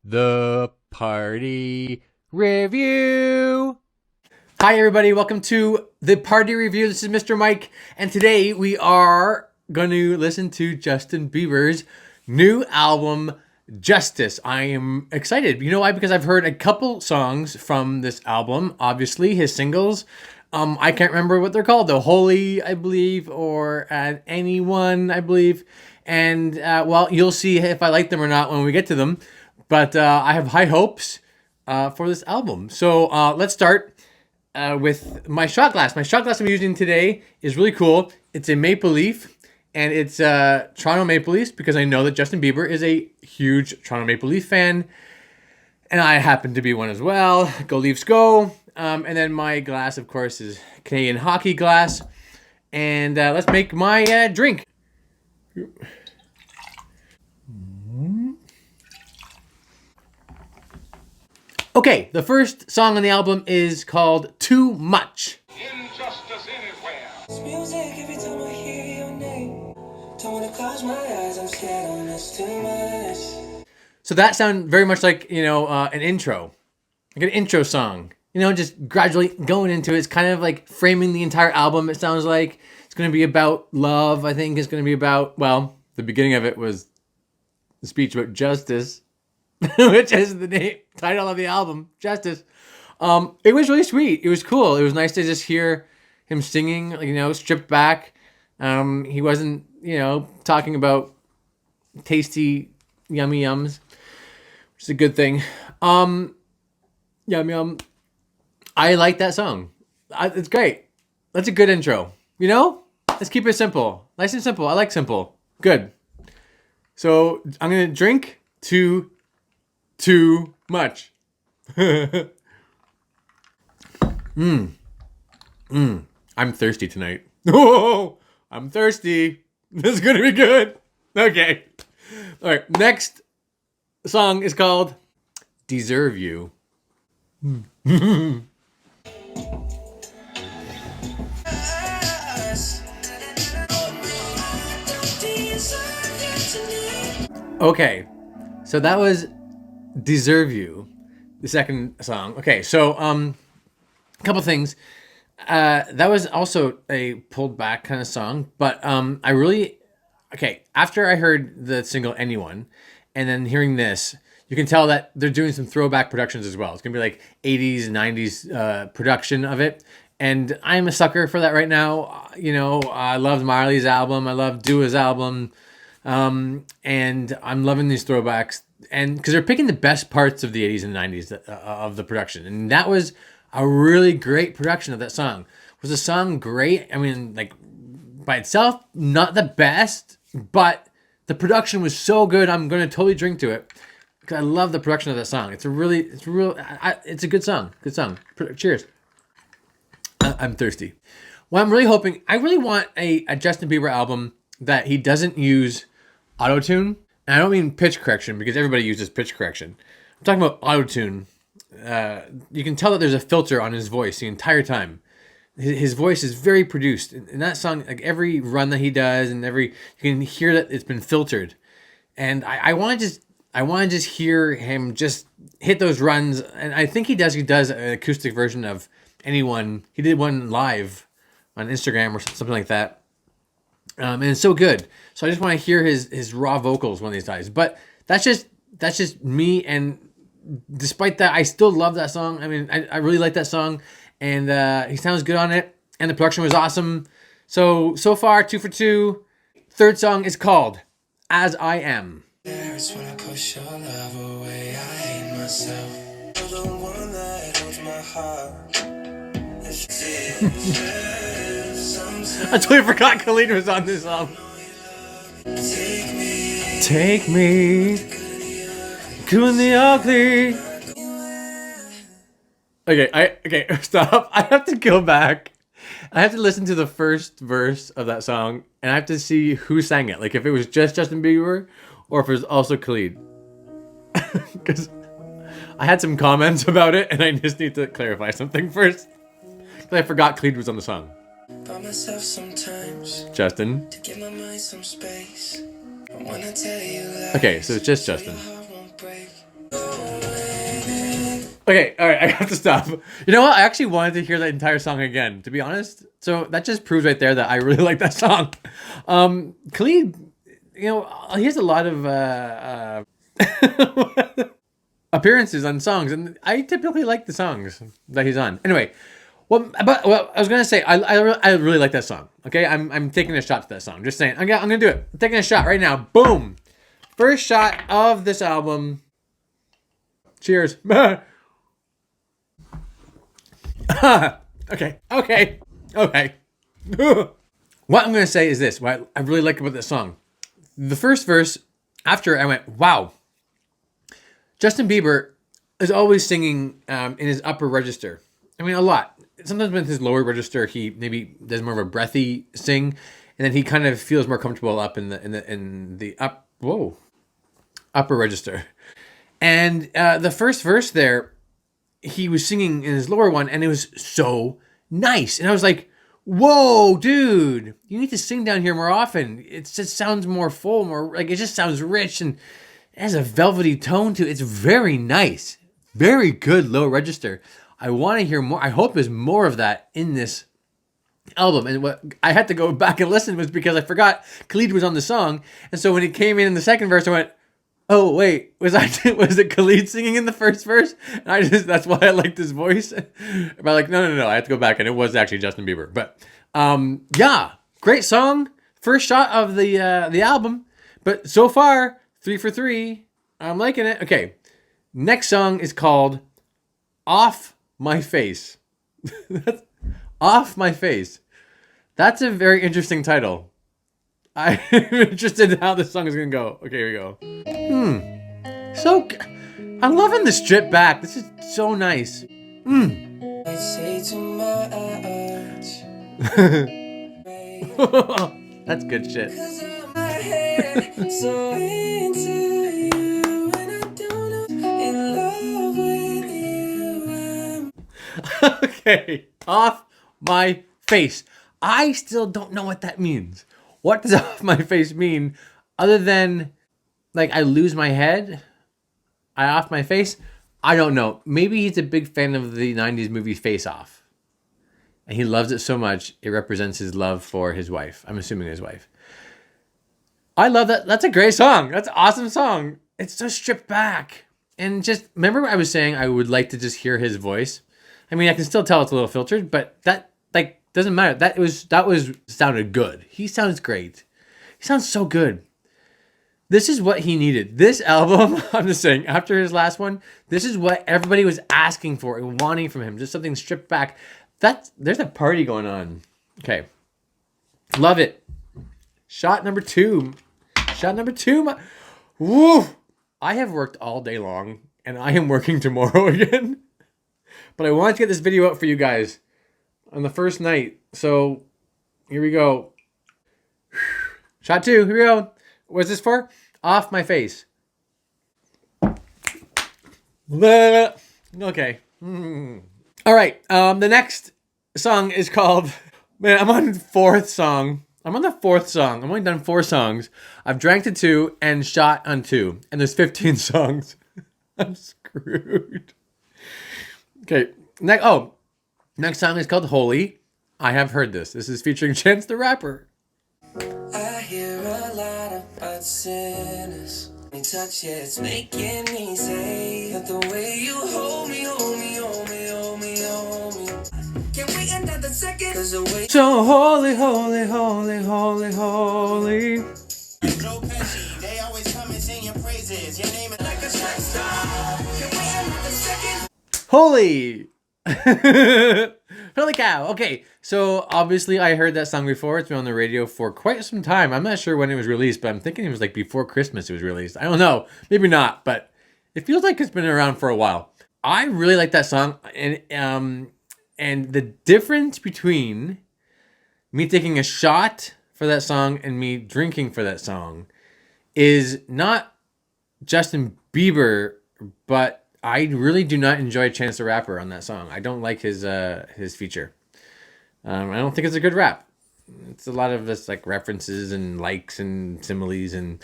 The Party Review. Hi everybody, welcome to the Party Review. This is Mr. Mike, and today we are going to listen to Justin Bieber's new album, Justice. I am excited. You know why? Because I've heard a couple songs from this album, obviously, his singles. I can't remember what they're called, though. Holy, I believe, or Anyone, I believe. And, well, you'll see if I like them or not when we get to them. But I have high hopes for this album. So let's start with my shot glass. My shot glass I'm using today is really cool. It's a Maple Leaf, and it's Toronto Maple Leafs because I know that Justin Bieber is a huge Toronto Maple Leaf fan. And I happen to be one as well. Go Leafs go. And then my glass, of course, is Canadian hockey glass. And let's make my drink. Okay, the first song on the album is called Too Much. Injustice anywhere. It's music every time I hear your name. Don't wanna close my eyes, I'm scared I miss too much. So that sounds very much like, an intro. Like an intro song. Just gradually going into it. It's kind of like framing the entire album, it sounds like. It's going to be about love, I think. It's going to be about, well, the beginning of it was the speech about justice. Which is the title of the album, Justice. It was really sweet. It was cool. It was nice to just hear him singing, stripped back. He wasn't, talking about tasty yummy yums, which is a good thing. Yum yum. I like that song. It's great. That's a good intro. Let's keep it simple. Nice and simple. I like simple. Good. So I'm going to drink too much. I'm thirsty tonight. Oh, I'm thirsty. This is gonna be good. Okay. All right. Next song is called Deserve You. Okay. So that was Deserve You, the second song. Okay, so a couple things. That was also a pulled back kind of song, but after I heard the single Anyone and then hearing this, you can tell that they're doing some throwback productions as well. It's gonna be like 80s, 90s production of it. And I'm a sucker for that right now. I loved Marley's album, I loved Dua's album, and I'm loving these throwbacks. And because they're picking the best parts of the 80s and 90s of the production. And that was a really great production of that song. Was the song great? I mean, like, by itself, not the best, but the production was so good, I'm going to totally drink to it. Because I love the production of that song. It's a good song. Good song. Cheers. I'm thirsty. Well, I'm really hoping, I really want a Justin Bieber album that he doesn't use auto-tune. And I don't mean pitch correction because everybody uses pitch correction. I'm talking about auto-tune. You can tell that there's a filter on his voice the entire time. His voice is very produced. In that song, like every run that he does and you can hear that it's been filtered. And I want to just hear him just hit those runs. And I think he does an acoustic version of Anyone. He did one live on Instagram or something like that. And it's so good. So I just want to hear his raw vocals one of these days. But that's just me. And despite that, I still love that song. I mean, I really like that song. And he sounds good on it. And the production was awesome. So far, 2 for 2. Third song is called As I Am. It's when I push your love away, I hate myself. You're the one that holds my heart. I totally forgot Khalid was on this song. Take me to the ugly. Okay, stop. I have to go back. I have to listen to the first verse of that song, and I have to see who sang it. Like if it was just Justin Bieber, or if it was also Khalid. Because I had some comments about it, and I just need to clarify something first. Because I forgot Khalid was on the song. By myself sometimes. Justin. To give my mind some space. I wanna tell you Okay, so it's just Justin. Oh, Okay, all right, I have to stop. You know what? I actually wanted to hear that entire song again, to be honest. So that just proves right there that I really like that song. Khalid, he has a lot of appearances on songs, and I typically like the songs that he's on. Anyway, well, I was gonna say I really like that song. Okay, I'm taking a shot to that song. Just saying, I'm gonna do it. I'm taking a shot right now. Boom, first shot of this album. Cheers. Okay. What I'm gonna say is this: what I really like about this song, the first verse. After I went, wow. Justin Bieber is always singing in his upper register. I mean, a lot. Sometimes with his lower register, he maybe does more of a breathy sing, and then he kind of feels more comfortable up in the upper register. And the first verse there, he was singing in his lower one, and it was so nice. And I was like, whoa, dude, you need to sing down here more often. It just sounds more full, more like it just sounds rich, and it has a velvety tone to it. It's very nice. Very good low register. I want to hear more. I hope there's more of that in this album. And what I had to go back and listen was because I forgot Khalid was on the song. And so when he came in the second verse, I went, oh wait, was it Khalid singing in the first verse? And that's why I liked his voice. But like, no, I have to go back, and it was actually Justin Bieber. But yeah, great song. First shot of the album. But so far, 3 for 3. I'm liking it. Okay, next song is called "Off My Face." That's "Off My Face." That's a very interesting title. I'm interested in how this song is gonna go. Okay, here we go. I'm loving the strip back. This is so nice. I say too much. That's good shit. 'Cause of my head, so into you, and I don't know, in love with you. Okay, "Off My Face." I still don't know what that means. What does "off my face" mean, other than like I lose my head? I off my face? I don't know. Maybe he's a big fan of the 90s movie Face Off. And he loves it so much, it represents his love for his wife. I'm assuming his wife. I love that. That's a great song. That's an awesome song. It's so stripped back. And just remember what I was saying, I would like to just hear his voice. I mean, I can still tell it's a little filtered, but that like doesn't matter. That was sounded good. He sounds great. He sounds so good. This is what he needed. This album, I'm just saying, after his last one, this is what everybody was asking for and wanting from him. Just something stripped back. There's a party going on. Okay. Love it. Shot number 2. Woo! I have worked all day long, and I am working tomorrow again. But I wanted to get this video out for you guys on the first night. So, here we go. Shot 2, here we go. What's this for? "Off My Face." Okay. All right. The next song is called... Man, I'm on the fourth song. I've only done 4 songs. I've drank to 2 and shot on 2. And there's 15 songs. I'm screwed. Okay. Next song is called "Holy." I have heard this. This is featuring Chance the Rapper. I hear a lot about sinners. Me touch it, it's making me say that the way you hold me. Can't wait another second. 'Cause the way So holy, holy, holy, holy, holy. Joe Pesci, they always come and sing your praises. Your name is like a track star. Can't wait another second. Holy. Holy cow. Okay, so obviously I heard that song before. It's been on the radio for quite some time. I'm not sure when it was released, but I'm thinking it was like before Christmas it was released. I don't know. Maybe not, but it feels like it's been around for a while. I really like that song. And the difference between me taking a shot for that song and me drinking for that song is not Justin Bieber, but I really do not enjoy Chance the Rapper on that song. I don't like his feature. I don't think it's a good rap. It's a lot of this like references and likes and similes, and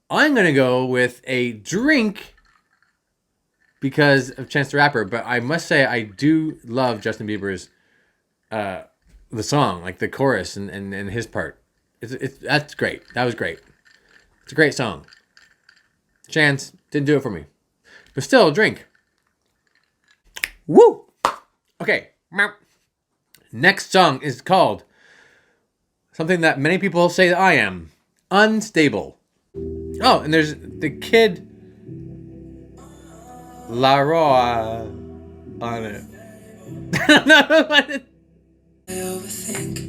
I'm gonna go with a drink because of Chance the Rapper, but I must say I do love Justin Bieber's the song, like the chorus and his part. That's great. That was great. It's a great song. Chance didn't do it for me, but still, drink. Woo! Okay. Next song is called something that many people say that I am. Unstable. Oh, and there's the Kid Laroi on it. I overthink.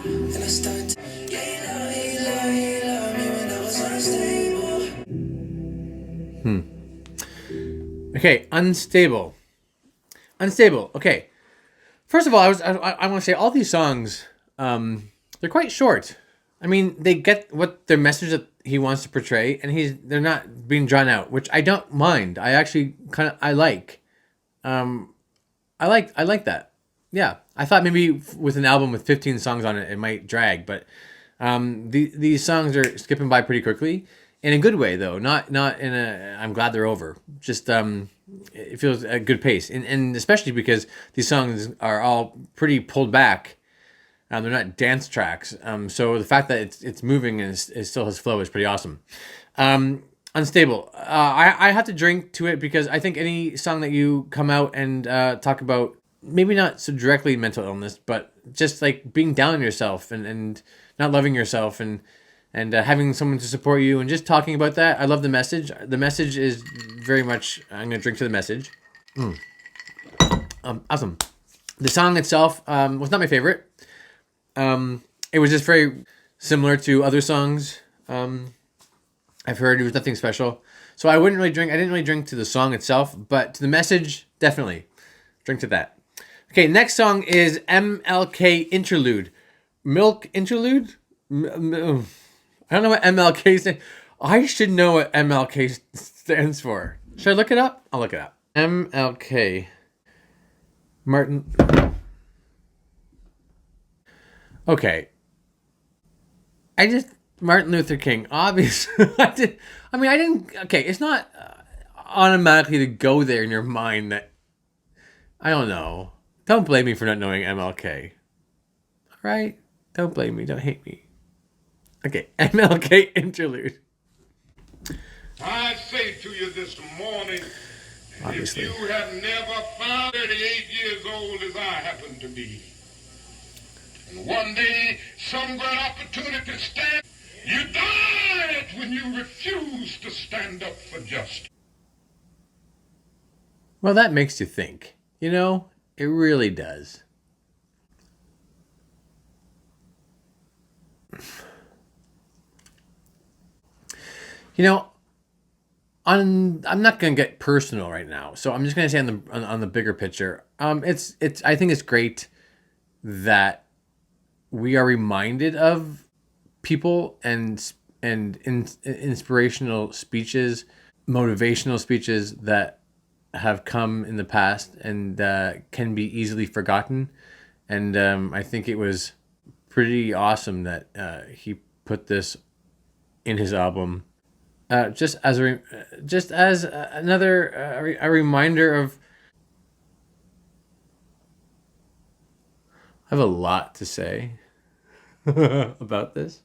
And I start to. Yeah, you love me when I was unstable. Okay, unstable. Unstable. Okay. First of all, I want to say all these songs, they're quite short. I mean, they get what their message that he wants to portray, and they're not being drawn out, which I don't mind. I actually I like. I like that. Yeah, I thought maybe with an album with 15 songs on it, it might drag, but these songs are skipping by pretty quickly in a good way, though. Not in a I'm glad they're over. Just it feels a good pace, and especially because these songs are all pretty pulled back. They're not dance tracks. So the fact that it's moving and it still has flow is pretty awesome. Unstable. I have to drink to it because I think any song that you come out and talk about, maybe not so directly mental illness, but just like being down on yourself and not loving yourself and having someone to support you and just talking about that. I love the message. The message is very much, I'm going to drink to the message. Awesome. The song itself was not my favorite. It was just very similar to other songs I've heard. It was nothing special. So I didn't really drink to the song itself, but to the message, definitely. Drink to that. Okay, next song is MLK Interlude. Milk Interlude? I don't know what MLK stands. I should know what MLK stands for. Should I look it up? I'll look it up. MLK. Martin. Okay. Martin Luther King, obviously. I didn't. Okay, it's not automatically to go there in your mind that. I don't know. Don't blame me for not knowing MLK. All right? Don't blame me. Don't hate me. Okay, MLK Interlude. I say to you this morning, Obviously. if you have never found 38 years old as I happen to be, and one day some great opportunity stands, you died when you refused to stand up for justice. Well, that makes you think. You know, it really does. You know, I'm not gonna get personal right now, so I'm just gonna say on the bigger picture. It's I think it's great that we are reminded of people and inspirational speeches, motivational speeches that have come in the past and can be easily forgotten. And I think it was pretty awesome that he put this in his album, just as another a reminder of. I have a lot to say about this.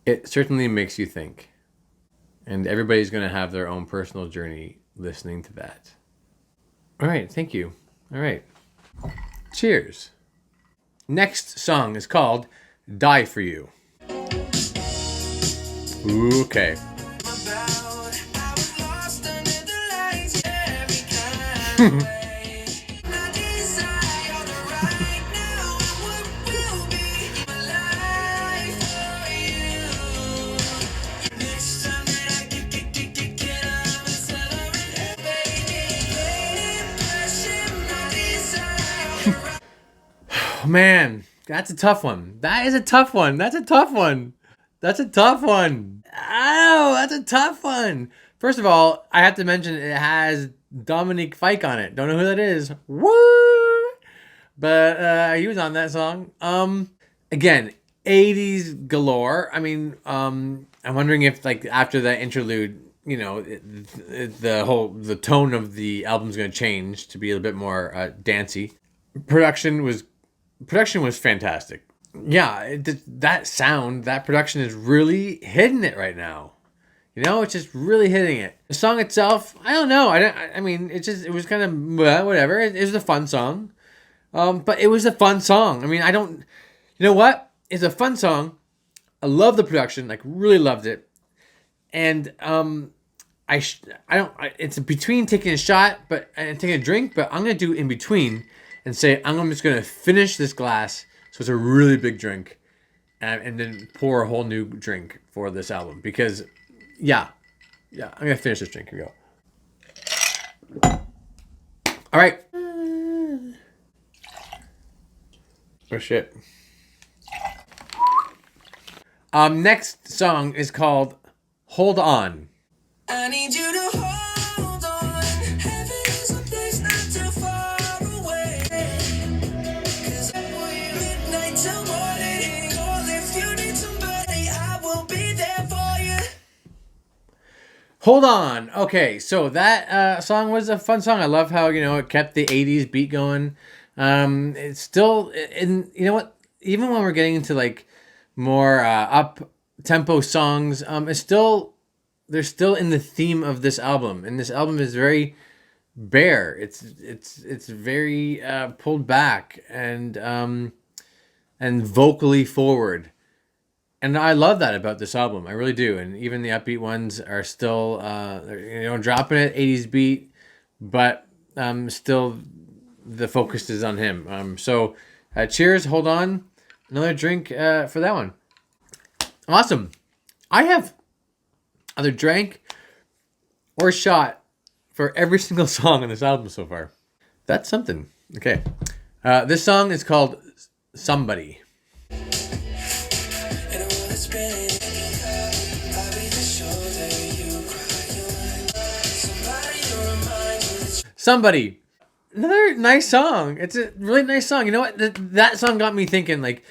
It certainly makes you think, and everybody's going to have their own personal journey listening to that. All right, thank you. All right, cheers. Next song is called "Die for You." Okay. Oh, man, that's a tough one. That is a tough one. That's a tough one. That's a tough one. Ow, that's a tough one. First of all, I have to mention it has Dominique Fike on it. Don't know who that is. Woo! But he was on that song. Again, 80s galore. I mean, I'm wondering if like after that interlude, the tone of the album's going to change to be a little bit more dancey. Production was fantastic. Yeah, that production is really hitting it right now. It's just really hitting it. The song itself, I don't know. I mean, it was kind of whatever. It was a fun song, but it was a fun song. I mean, I don't. You know what? It's a fun song. I love the production. Like, really loved it. And it's between taking a shot and taking a drink, but I'm gonna do in between and say I'm just gonna finish this glass, so it's a really big drink, and then pour a whole new drink for this album because, yeah, I'm gonna finish this drink. Here we go. All right. Oh shit. Next song is called "Hold On." I need you to hold on. Heaven is a place not too far away. 'Cause midnight till morning. Or if you need somebody, I will be there for you. Hold On. Okay, so that song was a fun song. I love how it kept the '80s beat going. It's still, and you know what? Even when we're getting into like more up tempo songs, they're still in the theme of this album, and this album is very bare. It's very pulled back and vocally forward, and I love that about this album. I really do. And even the upbeat ones are still dropping it '80s beat, but still the focus is on him. So cheers, hold on, another drink for that one. Awesome. I have either drank or shot for every single song on this album so far. That's something. Okay. This song is called Somebody. Somebody. Another nice song. It's a really nice song. You know what? That song got me thinking, like,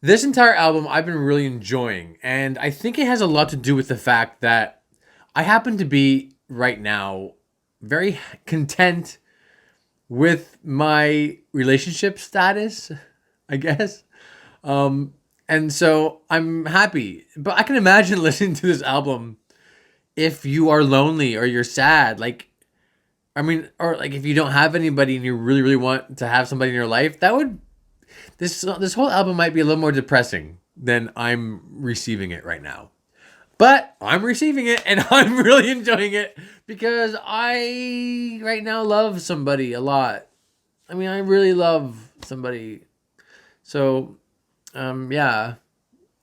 this entire album I've been really enjoying. And I think it has a lot to do with the fact that I happen to be, right now, very content with my relationship status, I guess. And so I'm happy. But I can imagine listening to this album if you are lonely or you're sad. Like, I mean, or like if you don't have anybody and you really, really want to have somebody in your life, this whole album might be a little more depressing than I'm receiving it right now. But I'm receiving it and I'm really enjoying it because I right now love somebody a lot. I mean, I really love somebody. So, yeah,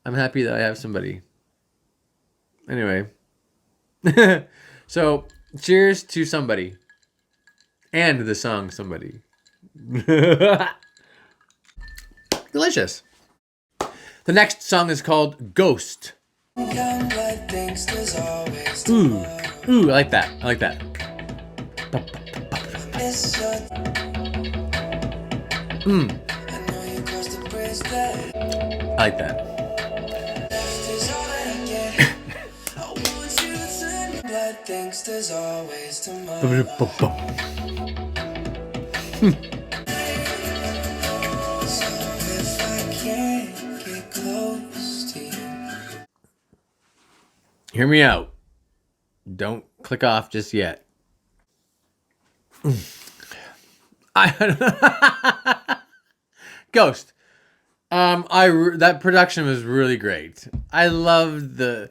I'm happy that I have somebody. Anyway. So, cheers to somebody. And the song Somebody. Delicious. The next song is called Ghost. Ooh, I like that. I like that. I like that. Hear me out. Don't click off just yet. Ghost. That production was really great. I loved the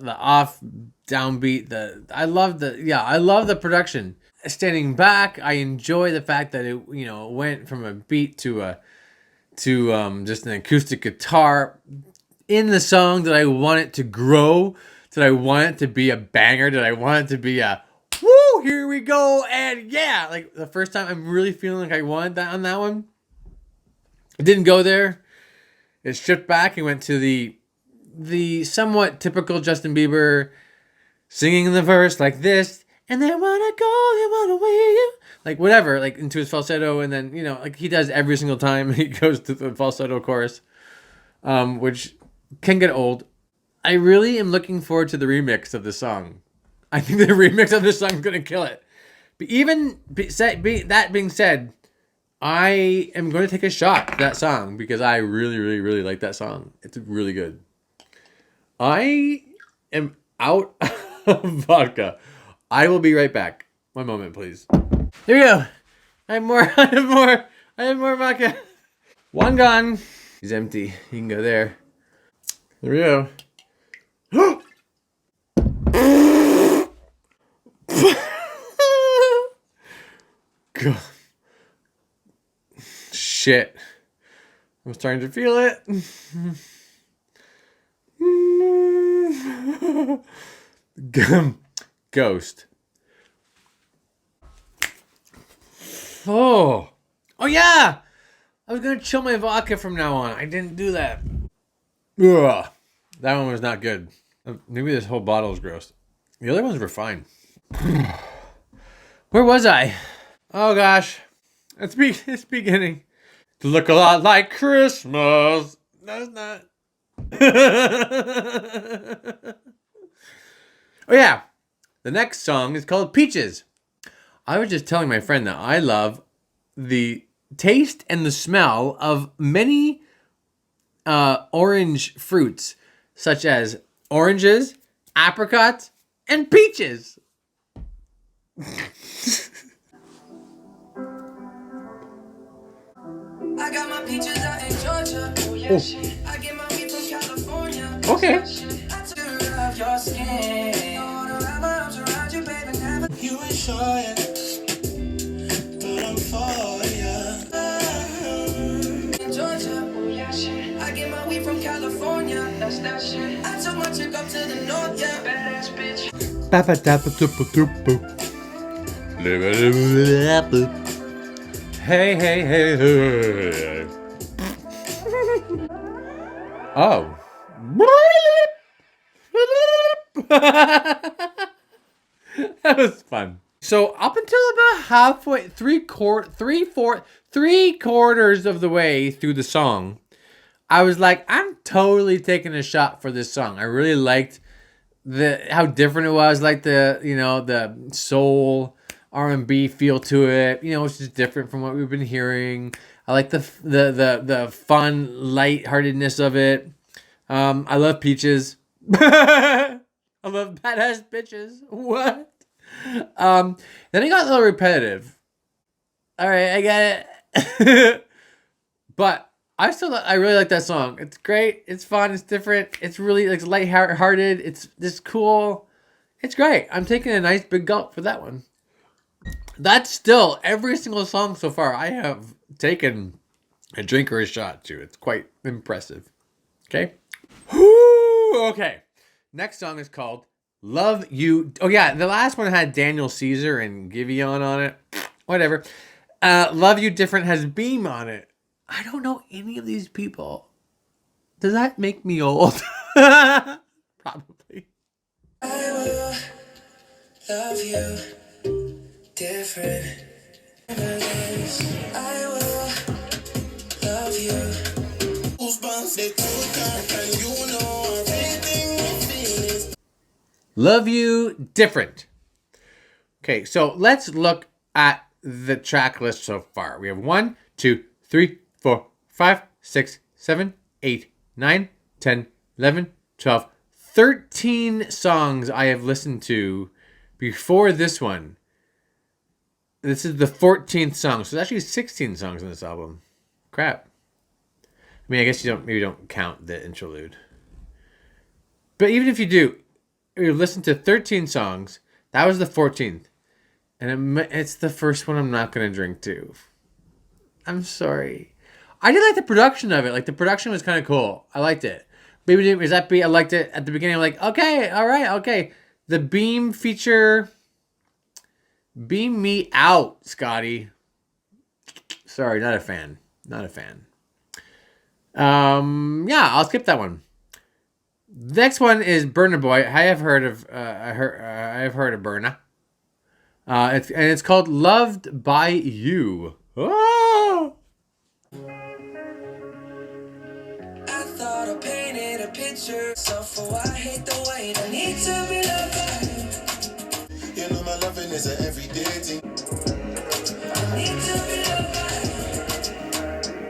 off downbeat. I love the production. Standing back, I enjoy the fact that it went from a beat to just an acoustic guitar in the song. That I want it to grow. Did I want it to be a banger? Did I want it to be a woo? Here we go, and yeah, like the first time, I'm really feeling like I wanted that on that one. It didn't go there. It stripped back and went to the somewhat typical Justin Bieber singing the verse like this, and then wanna go, you wanna wait, like whatever, like into his falsetto, and then like he does every single time he goes to the falsetto chorus, which can get old. I really am looking forward to the remix of this song. I think the remix of this song is gonna kill it. But that being said, I am going to take a shot at that song because I really, really, really like that song. It's really good. I am out of vodka. I will be right back. One moment, please. Here we go. I have more. I have more. I have more vodka. One gone. He's empty. You can go there. There we go. God. Shit. I'm starting to feel it. Ghost. Oh. Oh yeah. I was gonna chill my vodka from now on. I didn't do that. Ugh. That one was not good. Maybe this whole bottle is gross. The other ones were fine. Where was I? Oh gosh. It's beginning to look a lot like Christmas. No, it's not. Oh yeah. The next song is called Peaches. I was just telling my friend that I love the taste and the smell of many orange fruits, such as oranges, apricots, and peaches. I got my peaches out in Georgia. Oh, yeah, shit. I get my weed from California. Okay. I took care of your skin. I wanna wrap my arms around you, baby. Never. You ain't sure yet, but I'm for ya. In Georgia. Oh, yeah, shit. I get my weed from California. That's that shit. I took my chick up to the north, yeah. Badass bitch. Hey, hey, hey, hey. Oh. That was fun. So up until about halfway, three quarters of the way through the song, I was like, I'm totally taking a shot for this song. I really liked how different it was, like the soul R&B feel to it. It's just different from what we've been hearing. I like the fun lightheartedness of it. I love peaches. I love badass bitches. What? Then it got a little repetitive. All right, I get it. But I really like that song. It's great. It's fun. It's different. It's really like lighthearted. It's just cool. It's great. I'm taking a nice big gulp for that one. That's still every single song so far I have taken a drink or a shot to. It's quite impressive. Okay. Okay. Next song is called Love You. Oh yeah, the last one had Daniel Caesar and Giveon on it. Whatever. Love You Different has Beam on it. I don't know any of these people. Does that make me old? Probably. I will love you different. I will love you. Love You Different. Okay, so let's look at the track list so far. We have 1, 2, 3, 4, 5, 6, 7, 8, 9, 10, 11, 12, 13 songs I have listened to before this one. This is the 14th song, so there's actually 16 songs on this album. Crap. I mean, I guess you don't count the interlude. But even if you do, you listen to 13 songs. That was the 14th. And it's the first one I'm not going to drink to. I'm sorry. I did like the production of it. Like, the production was kind of cool. I liked it. Baby Is That Beat? I liked it at the beginning. I'm like, okay, all right, okay. The Beam feature. Beam me out, Scotty. Sorry, not a fan. Not a fan. Yeah, I'll skip that one. Next one is Burna Boy. I have heard of Burna. It's called Loved by You. Oh! I thought I painted a picture. So for I hate the wait. I need to be loved by you. You know my loving is an everyday thing. I need to be loved by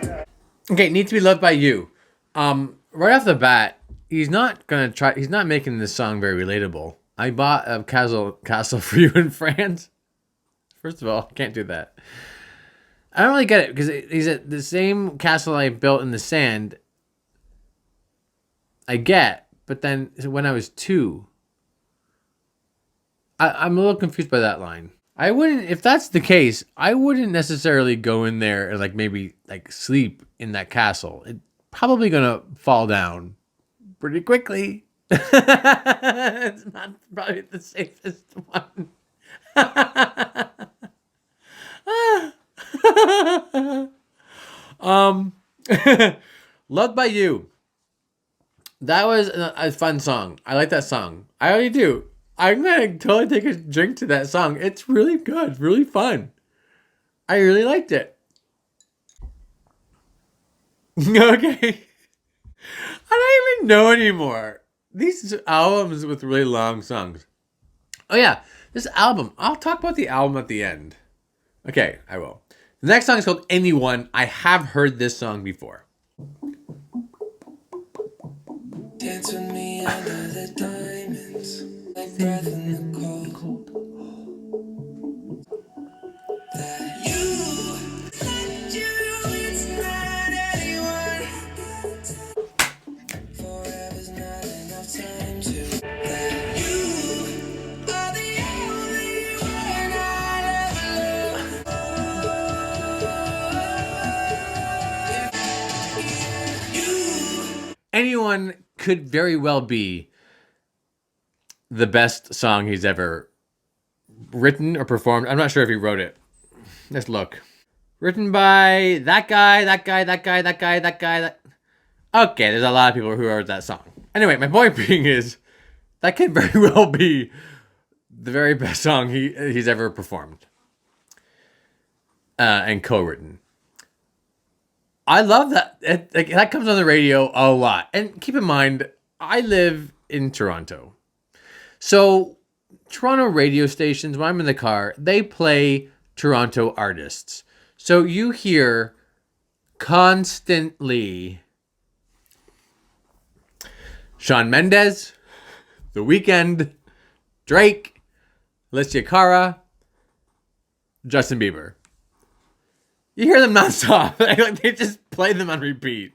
you. Okay, need to be loved by you. Right off the bat, he's not making this song very relatable. I bought a castle for you in France. First of all, can't do that. I don't really get it because he's at the same castle I built in the sand. I get, but then when I was 2, I'm a little confused by that line. I wouldn't, if that's the case, I wouldn't necessarily go in there and like maybe like sleep in that castle. It's probably gonna fall down pretty quickly. It's not probably the safest one. Loved by You. That was a fun song. I like that song. I already do. I'm gonna totally take a drink to that song. It's really good, really fun. I really liked it. Okay. I don't even know anymore. These albums with really long songs. Oh yeah, this album. I'll talk about the album at the end. Okay, I will. The next song is called Anyone. I have heard this song before. Dance with me under the diamonds, like breath in the cold. That you, it's not anyone. Forever's not enough time to. That you are the only one I'll ever love. Anyone could very well be the best song he's ever written or performed. I'm not sure if he wrote it. Let's look. Written by that guy. Okay, there's a lot of people who wrote that song. Anyway, my point being is that could very well be the very best song he's ever performed and co-written. I love that. That comes on the radio a lot. And keep in mind, I live in Toronto. So Toronto radio stations, when I'm in the car, they play Toronto artists. So you hear constantly Shawn Mendes, The Weeknd, Drake, Alicia Cara, Justin Bieber. You hear them nonstop. Like they just play them on repeat.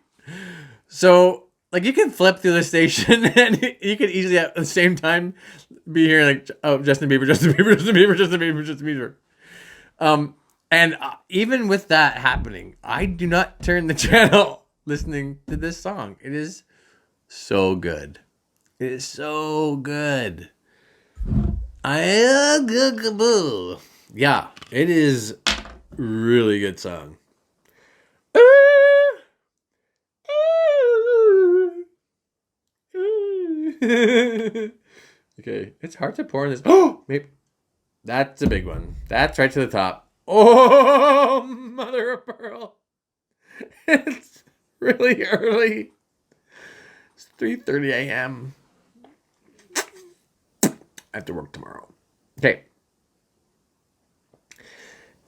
So like you can flip through the station and you could easily at the same time be hearing like, oh, Justin Bieber. And even with that happening, I do not turn the channel listening to this song. It is so good. It is so good. Yeah, it is really good song. Okay, it's hard to pour in this. Oh, maybe that's a big one. That's right to the top. Oh, mother of pearl! It's really early. It's 3:30 a.m. I have to work tomorrow. Okay.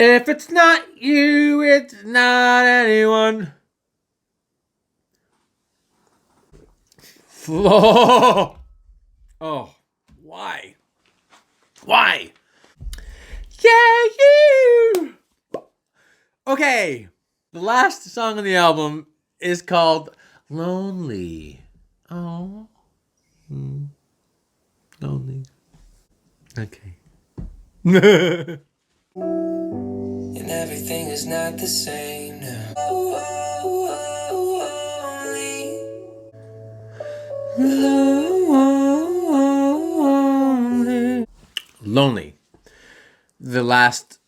If it's not you, it's not anyone. Flo. Oh, why? Why? Yeah, you. Okay. The last song on the album is called Lonely. Oh. Lonely. Okay. And everything is not the same now. Lonely. The last.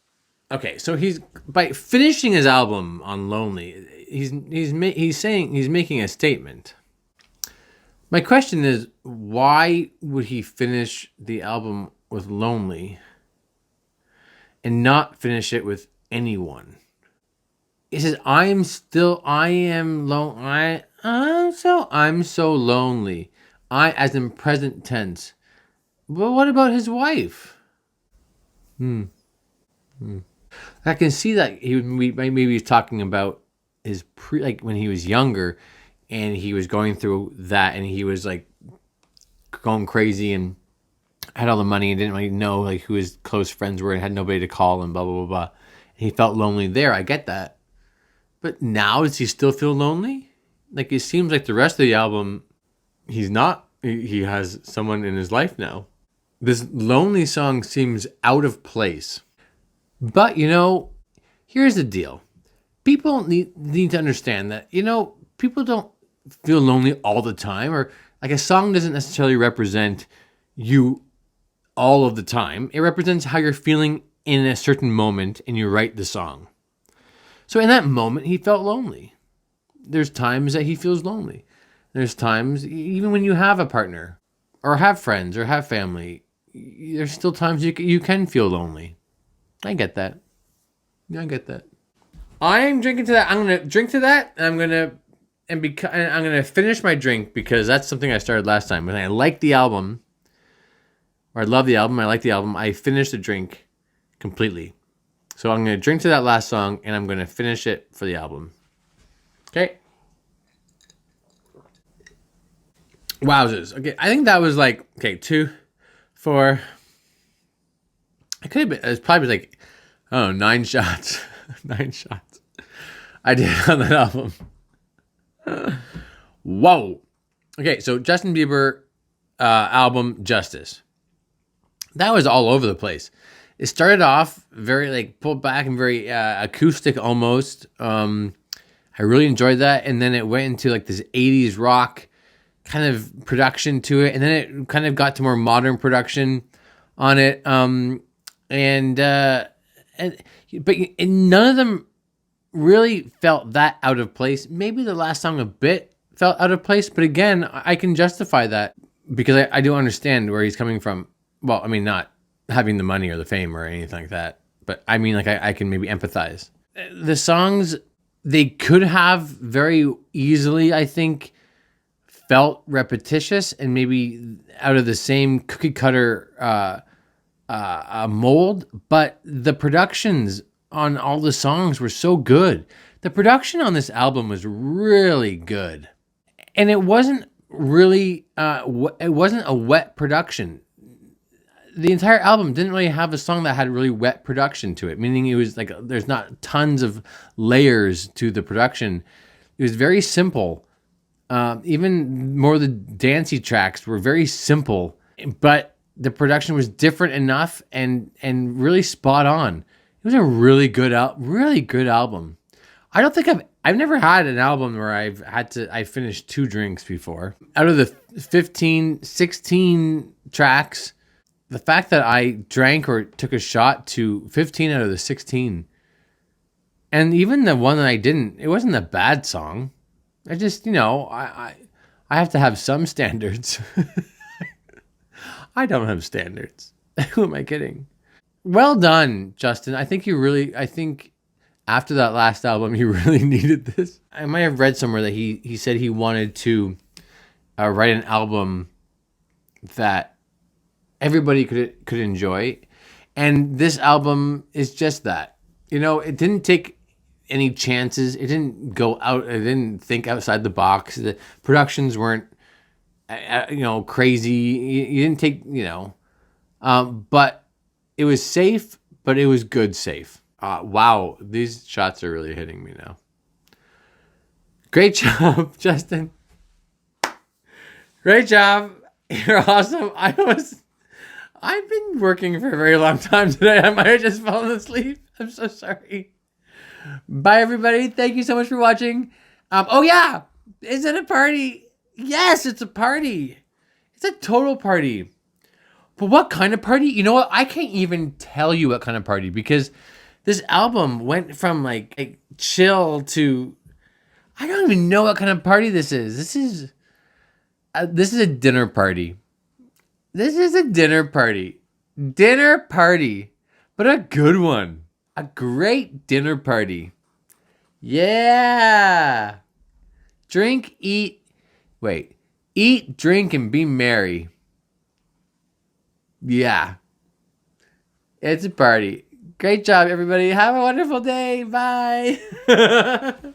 Okay, so he's by finishing his album on Lonely, he's saying he's making a statement. My question is, why would he finish the album with Lonely and not finish it with Anyone? He says, I am I'm so lonely. I, as in present tense. But what about his wife? I can see that maybe he's talking about his like when he was younger, and he was going through that, and he was like going crazy and had all the money and didn't really know like who his close friends were and had nobody to call and blah blah blah blah. And he felt lonely there. I get that, but now does he still feel lonely? Like it seems like the rest of the album, he's not. He has someone in his life now. This lonely song seems out of place. But, here's the deal. People need to understand that, people don't feel lonely all the time, or like a song doesn't necessarily represent you all of the time. It represents how you're feeling in a certain moment, and you write the song. So in that moment, he felt lonely. There's times that he feels lonely. There's times, even when you have a partner, or have friends, or have family, there's still times you can feel lonely. I get that. Yeah, I get that. I'm drinking to that. I'm gonna drink to that, and I'm gonna finish my drink because that's something I started last time. When I like the album, or I love the album, I like the album, I finish the drink completely. So I'm gonna drink to that last song, and I'm gonna finish it for the album. Okay. Wowzers. Okay, I think that was like 2, 4. It could have been. It was probably like, I don't know, 9 shots. 9 shots. I did on that album. Whoa. Okay, so Justin Bieber album Justice. That was all over the place. It started off very like pulled back and very acoustic almost. I really enjoyed that, and then it went into like this 80s rock kind of production to it, and then it kind of got to more modern production on it. But none of them really felt that out of place. Maybe the last song a bit felt out of place, but again, I can justify that because I do understand where he's coming from. Well, I mean, not having the money or the fame or anything like that, but I mean, like I can maybe empathize. The songs, they could have very easily, I think, felt repetitious and maybe out of the same cookie cutter mold, but the productions on all the songs were so good. The production on this album was really good, and it wasn't really it wasn't a wet production. The entire album didn't really have a song that had really wet production to it, meaning it was like there's not tons of layers to the production. It was very simple. Even more of the dancey tracks were very simple, but the production was different enough and really spot on. It was a really good album. I don't think I've never had an album where I finished 2 drinks before. Out of the 16 tracks, the fact that I drank or took a shot to 15 out of the 16, and even the one that I didn't, it wasn't a bad song. I just, I have to have some standards. I don't have standards. Who am I kidding? Well done, Justin. I think after that last album, you really needed this. I might have read somewhere that he said he wanted to write an album that everybody could enjoy. And this album is just that. It didn't take any chances. It didn't go out. It didn't think outside the box. The productions weren't, crazy. You didn't take, but it was safe, but it was good safe. Wow, these shots are really hitting me now. Great job, Justin. Great job. You're awesome. I've been working for a very long time today. I might have just fallen asleep. I'm so sorry. Bye, everybody. Thank you so much for watching. Oh, yeah. Is it a party? Yes, it's a party. It's a total party. But what kind of party? You know what? I can't even tell you what kind of party, because this album went from like chill to, I don't even know what kind of party this is. This is a dinner party. This is a dinner party. Dinner party. But a good one. A great dinner party. Yeah. Eat, drink, and be merry. Yeah. It's a party. Great job, everybody. Have a wonderful day. Bye.